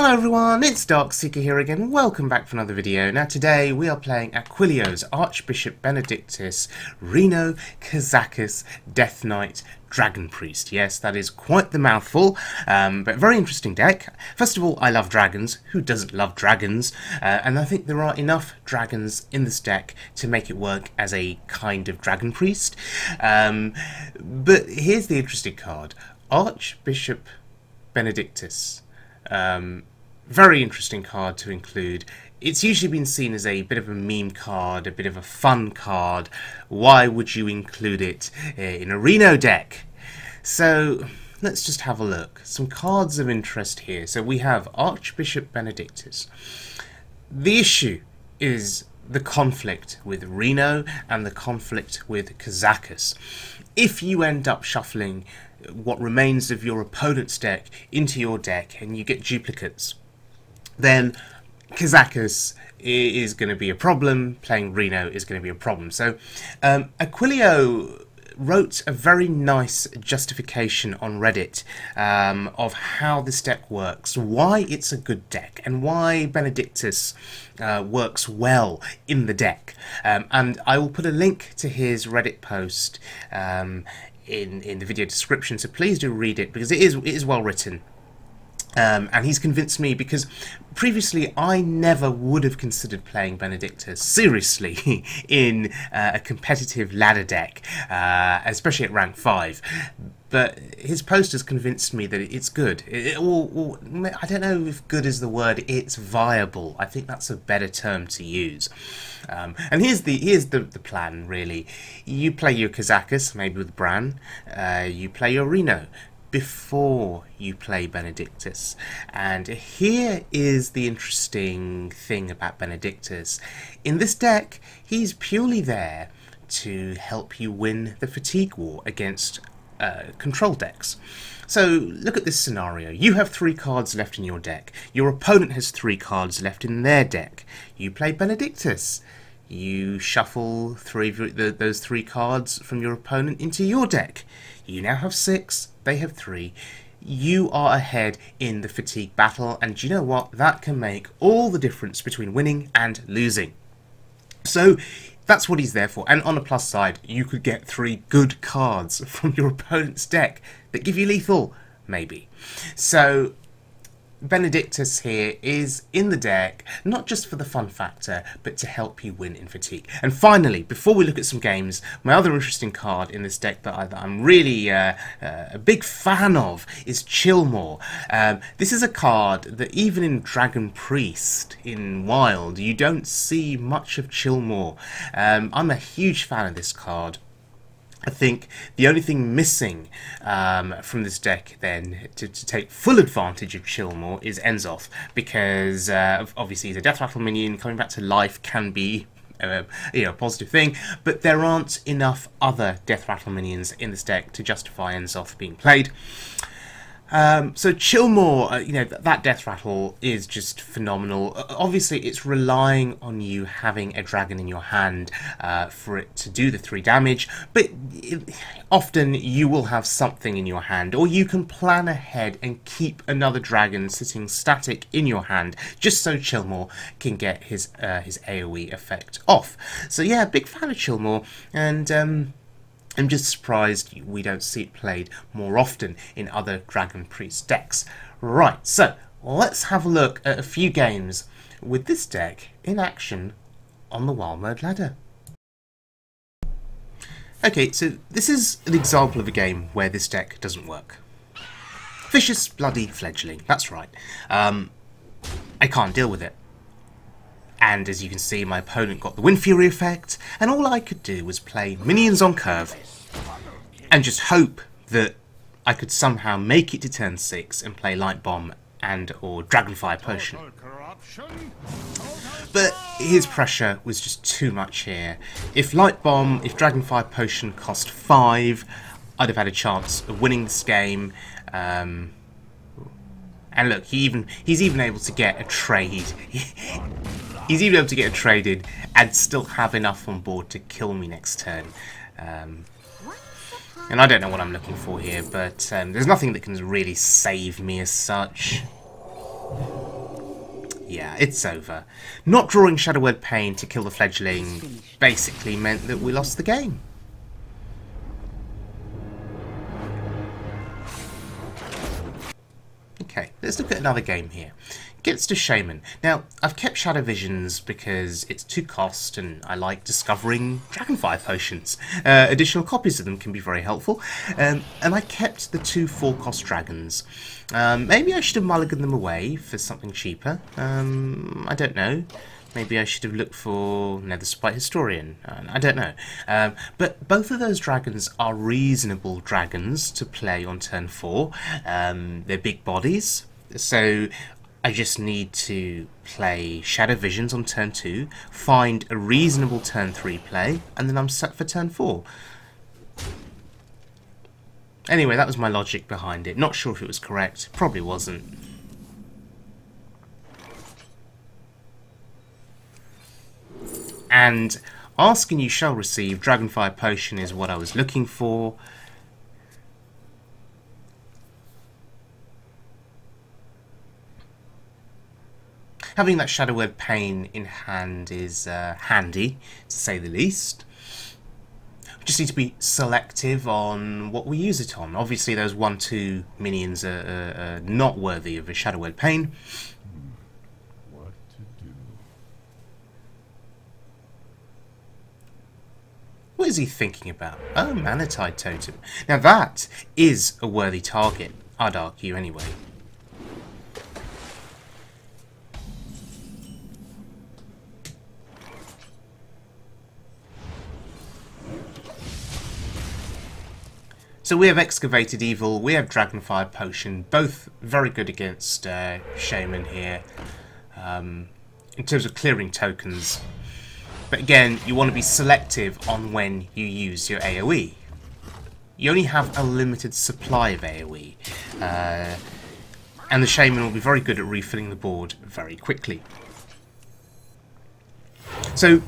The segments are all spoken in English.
Hello everyone, it's Darkseeker here again. Welcome back for another video. Now today we are playing Aquillio's Archbishop Benedictus Reno Kazakus Death Knight Dragon Priest. Yes, that is quite the mouthful, but very interesting deck. First of all, I love dragons. Who doesn't love dragons? And I think there are enough dragons in this deck to make it work as a kind of dragon priest. But here's the interesting card. Archbishop Benedictus. Very interesting card to include. It's usually been seen as a bit of a meme card, a bit of a fun card. Why would you include it in a Reno deck? So let's just have a look. Some cards of interest here. So we have Archbishop Benedictus. The issue is the conflict with Reno and the conflict with Kazakus. If you end up shuffling what remains of your opponent's deck into your deck and you get duplicates, then Kazakus is going to be a problem, playing Reno is going to be a problem. So Aquillio wrote a very nice justification on Reddit of how this deck works, why it's a good deck, and why Benedictus works well in the deck. And I will put a link to his Reddit post in the video description, so please do read it, because it is well written. And he's convinced me, because previously I never would have considered playing Benedictus seriously in a competitive ladder deck, especially at rank 5. But his post has convinced me that it's good. I don't know if good is the word. It's viable. I think that's a better term to use. And here's the plan, really. You play your Kazakus, maybe with Bran. You play your Reno before you play Benedictus. And here is the interesting thing about Benedictus. In this deck, he's purely there to help you win the fatigue war against control decks. So look at this scenario. You have 3 cards left in your deck. Your opponent has 3 cards left in their deck. You play Benedictus. You shuffle those 3 cards from your opponent into your deck. You now have 6, they have 3. You are ahead in the fatigue battle, and do you know what? That can make all the difference between winning and losing. So that's what he's there for. And on the plus side, you could get 3 good cards from your opponent's deck that give you lethal, maybe. So Benedictus here is in the deck, not just for the fun factor, but to help you win in fatigue. And finally, before we look at some games, my other interesting card in this deck that I'm really a big fan of is Chillmore. This is a card that even in Dragon Priest, in Wild, you don't see much of Chillmore. I'm a huge fan of this card. I think the only thing missing from this deck then to take full advantage of Chillmore is Enzoth, because obviously he's a death rattle minion. Coming back to life can be a positive thing, but there aren't enough other death rattle minions in this deck to justify Enzoth being played. So Chillmore, that death rattle is just phenomenal. Obviously, it's relying on you having a dragon in your hand for it to do the 3 damage, but often you will have something in your hand, or you can plan ahead and keep another dragon sitting static in your hand, just so Chillmore can get his AoE effect off. So yeah, big fan of Chillmore, and I'm just surprised we don't see it played more often in other Dragon Priest decks. Right, so let's have a look at a few games with this deck in action on the Wild Mode ladder. Okay, so this is an example of a game where this deck doesn't work. Vicious Bloody Fledgling, that's right. I can't deal with it. And as you can see, my opponent got the Wind Fury effect, and all I could do was play minions on curve and just hope that I could somehow make it to turn 6 and play Light Bomb and or Dragonfire Potion. But his pressure was just too much here. If Dragonfire Potion cost 5, I'd have had a chance of winning this game. And look, he's even able to get a trade. He's even able to get a trade in and still have enough on board to kill me next turn. And I don't know what I'm looking for here, but there's nothing that can really save me as such. Yeah, it's over. Not drawing Shadow Word Pain to kill the fledgling basically meant that we lost the game. Okay, let's look at another game here. Gets to Shaman. Now, I've kept Shadow Visions because it's 2 cost and I like discovering Dragonfire potions. Additional copies of them can be very helpful. And I kept the 2 4-cost dragons. Maybe I should have mulliganed them away for something cheaper. I don't know. Maybe I should have looked for Netherspite Historian. I don't know. But both of those dragons are reasonable dragons to play on turn 4. They're big bodies. So I just need to play Shadow Visions on turn 2, find a reasonable turn 3 play, and then I'm set for turn 4. Anyway, that was my logic behind it. Not sure if it was correct. Probably wasn't. And asking you shall receive. Dragonfire Potion is what I was looking for. Having that Shadow Word Pain in hand is handy, to say the least. We just need to be selective on what we use it on. Obviously those 1/2 minions are not worthy of a Shadow Word Pain. What to do? What is he thinking about? Oh, Manatide Totem. Now that is a worthy target, I'd argue anyway. So we have Excavated Evil, we have Dragonfire Potion, both very good against Shaman here, in terms of clearing tokens. But again, you want to be selective on when you use your AoE. You only have a limited supply of AoE, and the Shaman will be very good at refilling the board very quickly. So,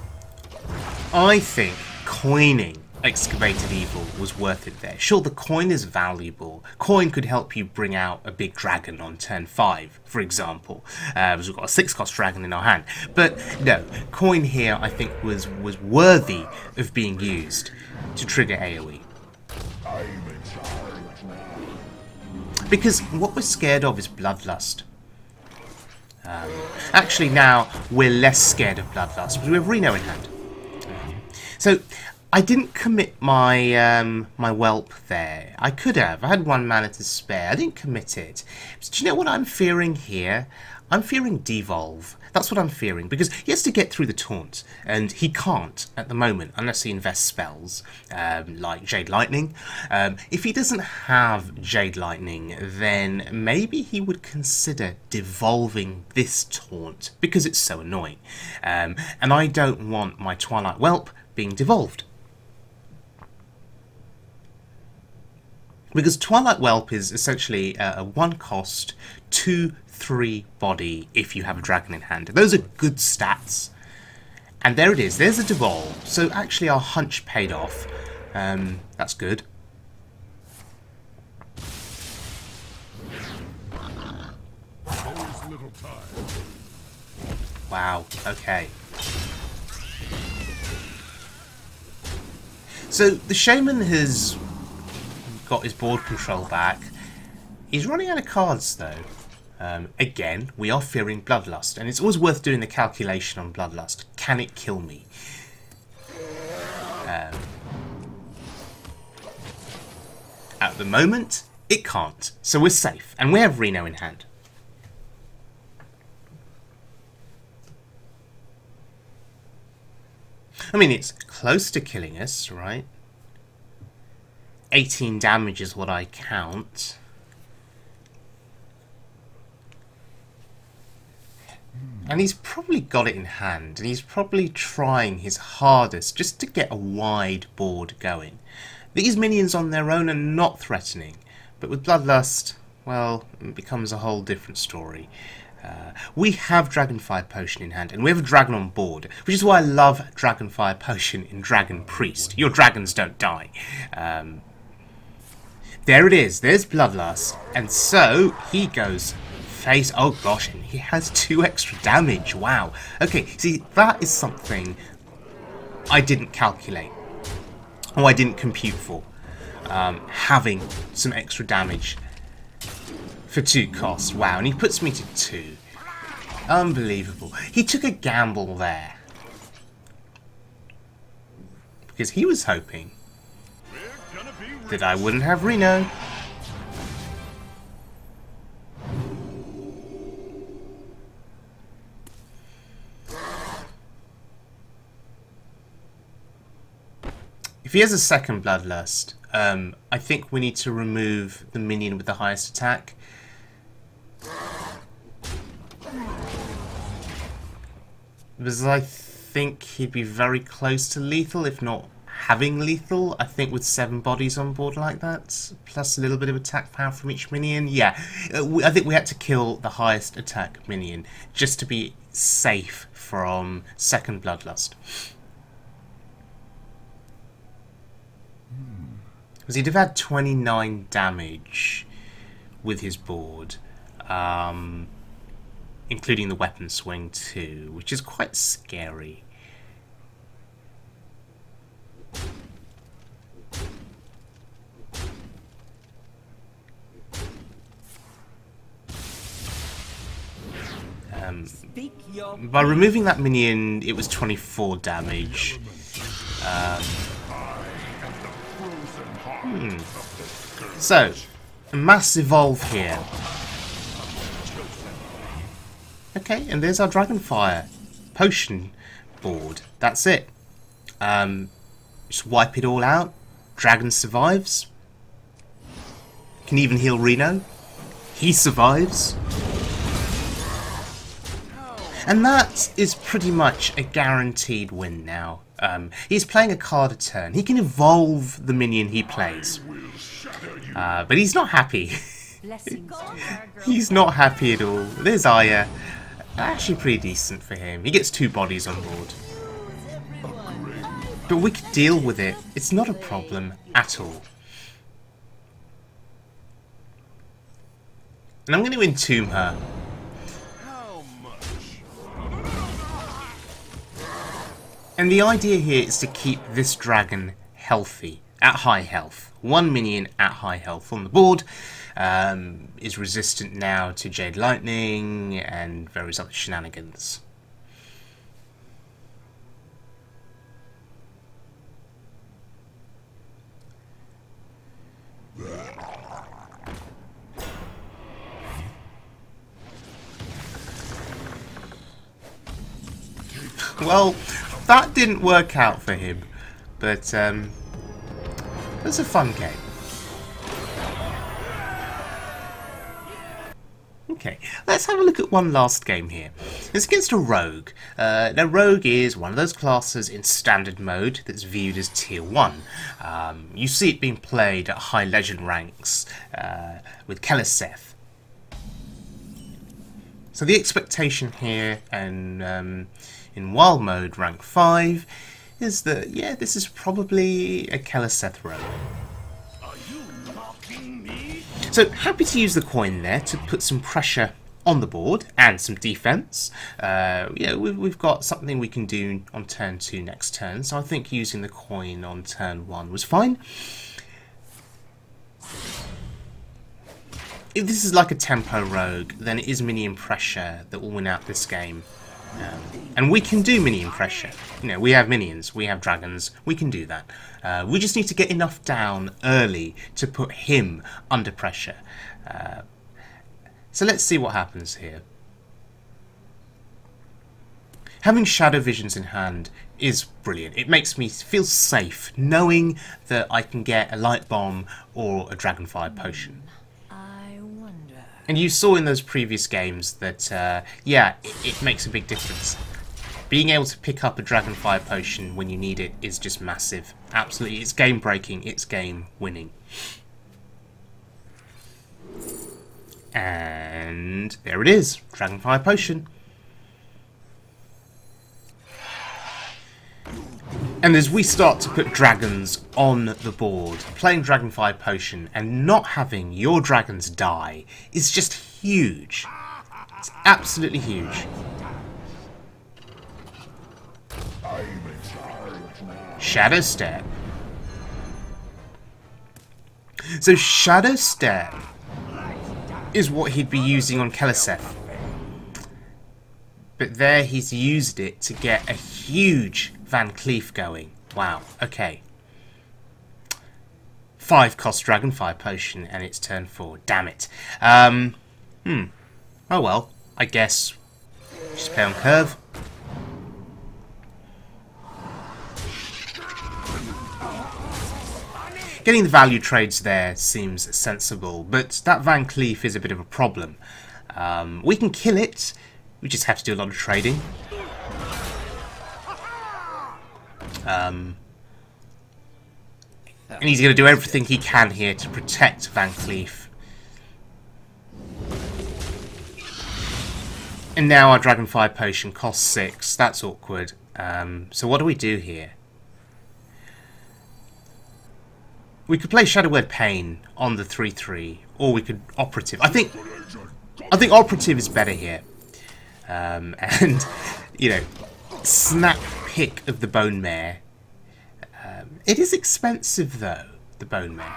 I think coining Excavated Evil was worth it there. Sure, the coin is valuable. Coin could help you bring out a big dragon on turn 5, for example, because we've got a 6-cost dragon in our hand. But no, coin here I think was worthy of being used to trigger AoE. Because what we're scared of is Bloodlust. Actually now we're less scared of Bloodlust because we have Reno in hand. So I didn't commit my my whelp there. I could have. I had 1 mana to spare. I didn't commit it. But do you know what I'm fearing here? I'm fearing Devolve. That's what I'm fearing, because he has to get through the taunt, and he can't at the moment unless he invests spells like Jade Lightning. If he doesn't have Jade Lightning, then maybe he would consider devolving this taunt because it's so annoying. And I don't want my Twilight Whelp being devolved. Because Twilight Whelp is essentially a 1-cost, 2/3 body if you have a dragon in hand. Those are good stats. And there it is. There's a devolve. So actually our hunch paid off. That's good. Wow. Okay. So the Shaman has got his board control back. He's running out of cards though. Again, we are fearing Bloodlust, and it's always worth doing the calculation on Bloodlust. Can it kill me? At the moment, it can't, so we're safe, and we have Reno in hand. I mean, it's close to killing us, right? 18 damage is what I count. And he's probably got it in hand, and he's probably trying his hardest just to get a wide board going. These minions on their own are not threatening, but with Bloodlust, well, it becomes a whole different story. We have Dragonfire Potion in hand, and we have a dragon on board, which is why I love Dragonfire Potion in Dragon Priest. Your dragons don't die. There it is, there's Bloodlust, and so he goes face. Oh gosh, and he has 2 extra damage. Wow. Okay, see, that is something I didn't calculate. Or I didn't compute for. Having some extra damage for 2 cost. Wow, and he puts me to 2. Unbelievable. He took a gamble there. Because he was hoping that I wouldn't have Reno. If he has a second Bloodlust, I think we need to remove the minion with the highest attack. Because I think he'd be very close to lethal, if not having lethal. I think with 7 bodies on board like that, plus a little bit of attack power from each minion. Yeah, I think we had to kill the highest attack minion just to be safe from second Bloodlust. Because he'd have had 29 damage with his board, including the weapon swing too, which is quite scary. By removing that minion, it was 24 damage. So, a mass evolve here. Okay, and there's our Dragonfire potion board. That's it. Just wipe it all out. Dragon survives. Can even heal Reno. He survives. And that is pretty much a guaranteed win now. He's playing a card a turn. He can evolve the minion he plays. But he's not happy. He's not happy at all. There's Aya. Actually pretty decent for him. He gets 2 bodies on board. But we can deal with it. It's not a problem at all. And I'm going to entomb her. And the idea here is to keep this dragon healthy, at high health. 1 minion at high health on the board is resistant now to Jade Lightning and various other shenanigans. Well, that didn't work out for him, but it was a fun game. Okay, let's have a look at one last game here. It's against a rogue. Now, rogue is one of those classes in standard mode that's viewed as tier 1. You see it being played at high legend ranks with Keliseth. So the expectation here, and in wild mode rank 5, is that, yeah, this is probably a Keliseth rogue. So, happy to use the coin there to put some pressure on the board and some defense. Yeah, we've got something we can do on turn 2 next turn, so I think using the coin on turn 1 was fine. If this is like a tempo rogue, then it is minion pressure that will win out this game. And we can do minion pressure. You know, we have minions, we have dragons, we can do that. We just need to get enough down early to put him under pressure. So let's see what happens here. Having Shadow Visions in hand is brilliant. It makes me feel safe knowing that I can get a Light Bomb or a Dragonfire Potion. And you saw in those previous games that, yeah, it makes a big difference. Being able to pick up a Dragonfire Potion when you need it is just massive. Absolutely, it's game breaking, it's game winning. And there it is, Dragonfire Potion. And as we start to put dragons on the board, playing Dragonfire Potion and not having your dragons die is just huge. It's absolutely huge. Shadow Stare. So Shadow Stare is what he'd be using on Keliseth. But there he's used it to get a huge Van Cleef going. Wow, okay. 5 cost Dragonfire Potion and it's turn 4. Damn it. Oh well, I guess just play on curve. Getting the value trades there seems sensible, but that Van Cleef is a bit of a problem. We can kill it, we just have to do a lot of trading. And he's going to do everything he can here to protect Van Cleef. And now our Dragonfire Potion costs 6. That's awkward. So what do we do here? We could play Shadow Word Pain on the 3/3, or we could Operative. I think Operative is better here. And, you know, snap pick of the Bone Mare. It is expensive though, the Bone Mare.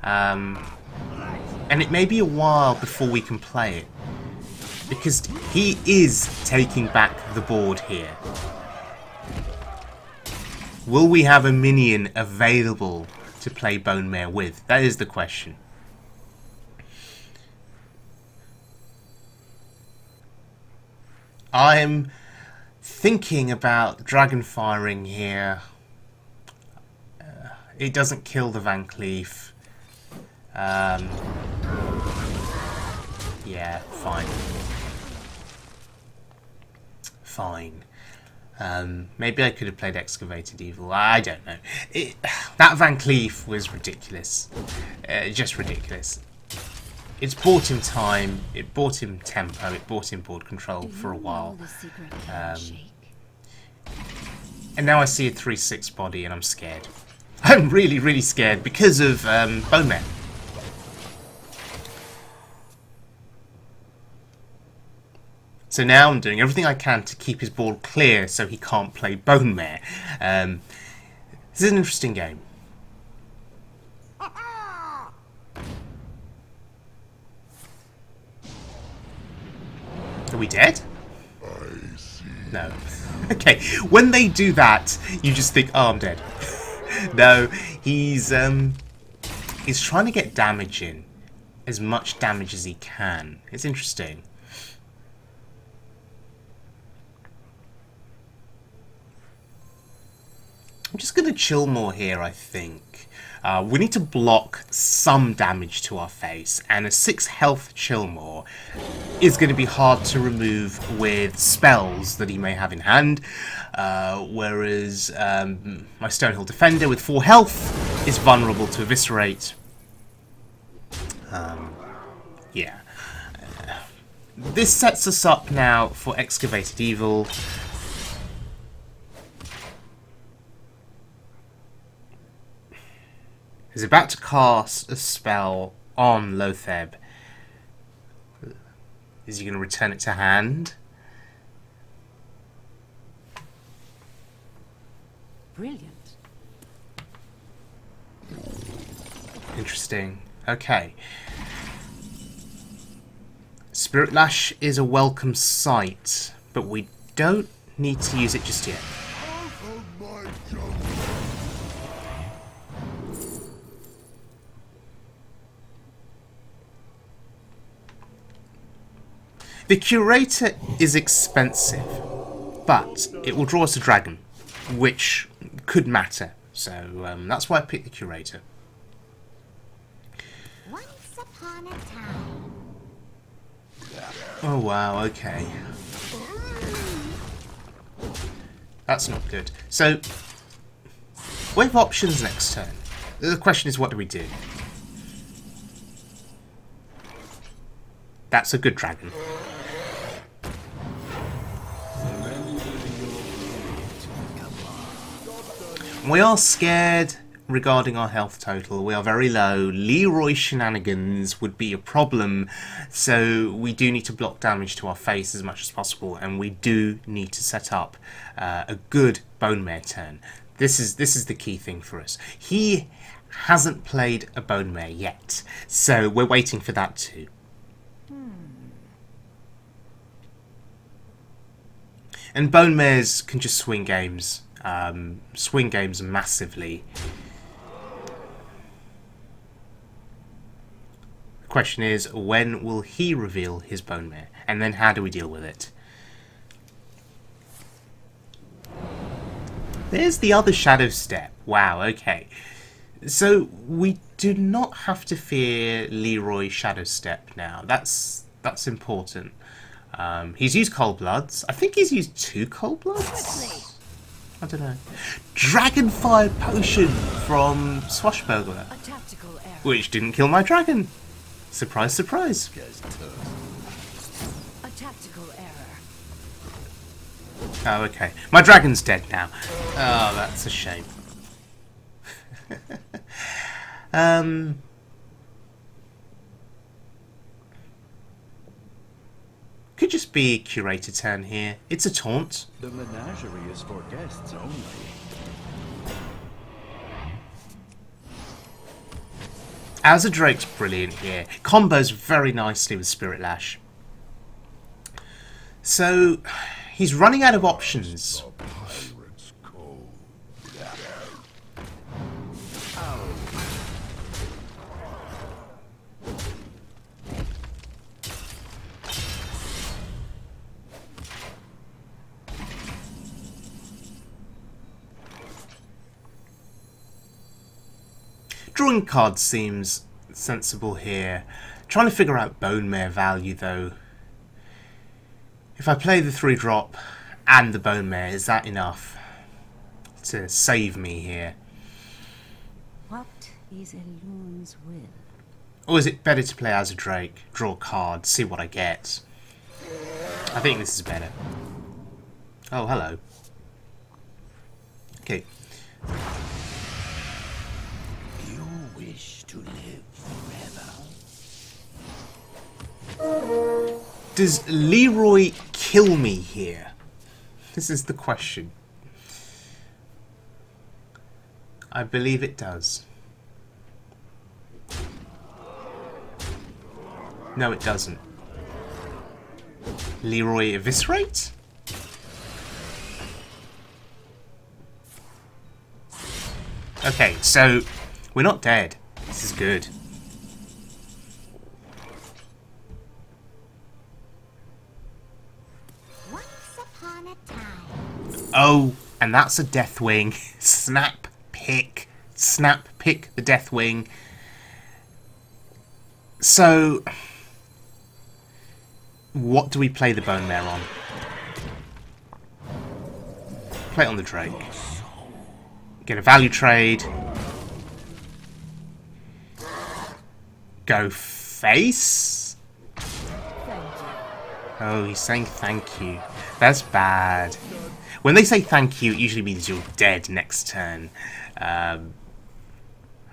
And it may be a while before we can play it. Because he is taking back the board here. Will we have a minion available to play Bone Mare with? That is the question. I'm thinking about dragon firing here. It doesn't kill the Van Cleef. Yeah, fine. Fine. Maybe I could have played Excavated Evil. I don't know. That Van Cleef was ridiculous. Just ridiculous. It's bought him time, it bought him tempo, it bought him board control for a while. And now I see a 3/6 body and I'm scared. I'm really, really scared because of Bone Mare. So now I'm doing everything I can to keep his board clear so he can't play Bone Mare. This is an interesting game. Are we dead? No. Okay, when they do that, you just think, oh, I'm dead. No, he's trying to get damage in. As much damage as he can. It's interesting. I'm just going to chill more here, I think. We need to block some damage to our face, and a 6 health Chillmore is going to be hard to remove with spells that he may have in hand, whereas my Stonehill Defender with 4 health is vulnerable to Eviscerate. Yeah. This sets us up now for Excavated Evil. He's about to cast a spell on Lotheb. Is he going to return it to hand? Brilliant. Interesting. Okay. Spirit Lash is a welcome sight, but we don't need to use it just yet. The Curator is expensive, but it will draw us a dragon, which could matter. So that's why I picked the Curator. Once upon a time. Oh wow, okay. That's not good. So, we have options next turn. The question is, what do we do? That's a good dragon. We are scared regarding our health total. We are very low. Leroy shenanigans would be a problem, so we do need to block damage to our face as much as possible, and we do need to set up a good bone mare turn. This is the key thing for us. He hasn't played a bone mare yet, so we're waiting for that too. And bone mares can just swing games massively. The question is, when will he reveal his bone mare? And then how do we deal with it? There's the other shadow step. Wow, okay. So we do not have to fear Leroy shadow step now. That's important. He's used cold bloods. I think he's used 2 cold bloods. I don't know. Dragonfire potion from Swashbuckler, which didn't kill my dragon. Surprise, surprise. A tactical error. Oh, okay. My dragon's dead now. Oh, that's a shame. Could just be a curator turn here. It's a taunt. The menagerie is for guests only. Azure Drake's brilliant here. Combos very nicely with Spirit Lash. So he's running out of options. The pirate's code. Drawing cards seems sensible here. Trying to figure out bone mare value though. If I play the 3-drop and the bone mare, is that enough to save me here? What is a loon's will? Or is it better to play as a Drake, draw a card, see what I get? I think this is better. Oh, hello. Okay. You wish to live forever. Does Leroy kill me here? This is the question. I believe it does. No, it doesn't. Leroy eviscerate? Okay, so we're not dead. This is good. Once upon a time. Oh, and that's a Deathwing. Snap pick. Snap pick the Deathwing. So, what do we play the Bone Mare on? Play it on the Drake. Get a value trade. Go face? Oh, he's saying thank you. That's bad. When they say thank you, it usually means you're dead next turn.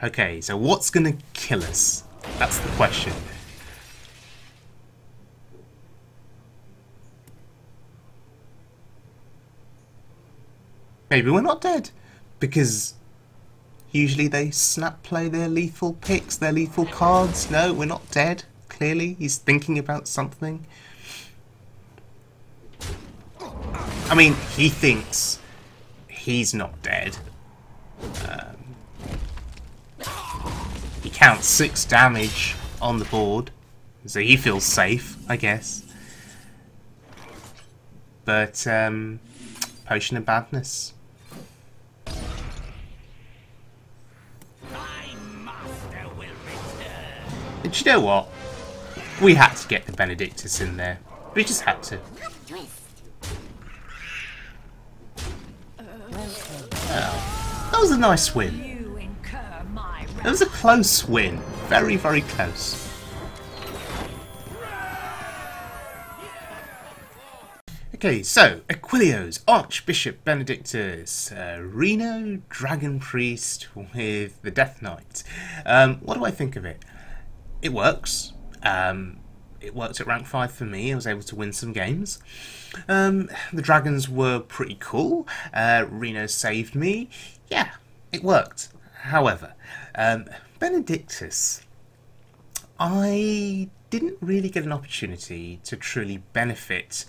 Okay, so what's going to kill us? That's the question. Maybe we're not dead. Because usually they snap play their lethal picks, their lethal cards. No, we're not dead. Clearly, he's thinking about something. I mean, he thinks he's not dead. He counts 6 damage on the board, so he feels safe, I guess. But, Potion of Badness. And you know what? We had to get the Benedictus in there. We just had to. Oh, that was a nice win. It was a close win. Very, very close. Okay, so Aquillio's Archbishop Benedictus, Reno Dragon Priest with the Death Knight. What do I think of it? It works. It worked at rank 5 for me. I was able to win some games. The dragons were pretty cool. Reno saved me. Yeah, it worked. However, Benedictus, I didn't really get an opportunity to truly benefit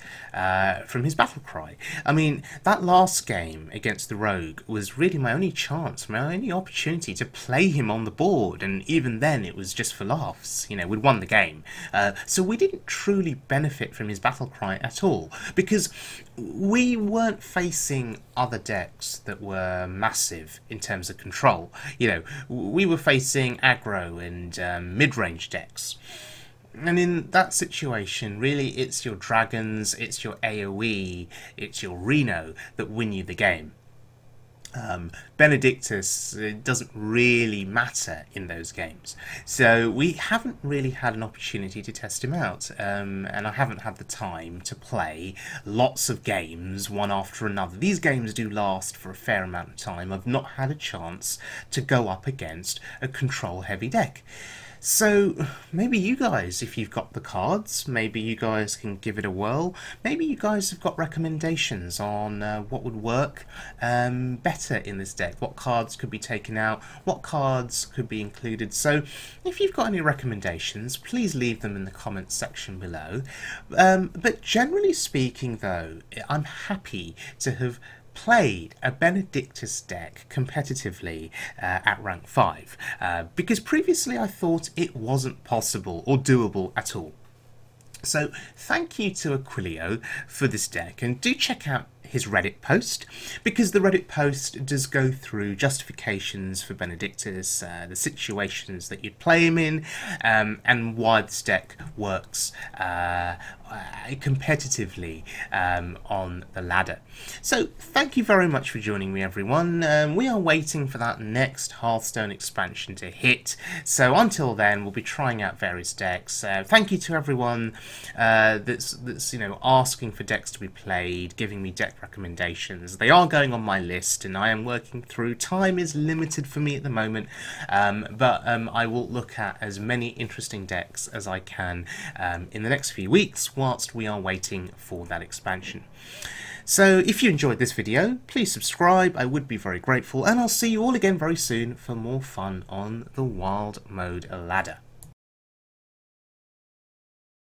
from his battle cry. I mean, that last game against the rogue was really my only chance, my only opportunity to play him on the board, and even then it was just for laughs. You know, we'd won the game. So we didn't truly benefit from his battle cry at all, because we weren't facing other decks that were massive in terms of control. You know, we were facing aggro and mid-range decks. And in that situation, really, it's your dragons, it's your AoE, it's your Reno that win you the game. Benedictus doesn't really matter in those games. So we haven't really had an opportunity to test him out, and I haven't had the time to play lots of games one after another. These games do last for a fair amount of time. I've not had a chance to go up against a control-heavy deck. So maybe you guys, if you've got the cards, maybe you guys can give it a whirl. Maybe you guys have got recommendations on what would work better in this deck. What cards could be taken out, what cards could be included. So if you've got any recommendations, please leave them in the comments section below. But generally speaking though, I'm happy to have played a Benedictus deck competitively at rank 5 because previously I thought it wasn't possible or doable at all. So thank you to Aquillio for this deck, and do check out his Reddit post, because the Reddit post does go through justifications for Benedictus, the situations that you'd play him in, and why this deck works competitively on the ladder. So thank you very much for joining me, everyone. We are waiting for that next Hearthstone expansion to hit, so until then we'll be trying out various decks. Thank you to everyone that's you know, asking for decks to be played, giving me deck recommendations. They are going on my list and I am working through. Time is limited for me at the moment, but I will look at as many interesting decks as I can in the next few weeks whilst we are waiting for that expansion. So if you enjoyed this video, please subscribe, I would be very grateful, and I'll see you all again very soon for more fun on the Wild Mode ladder.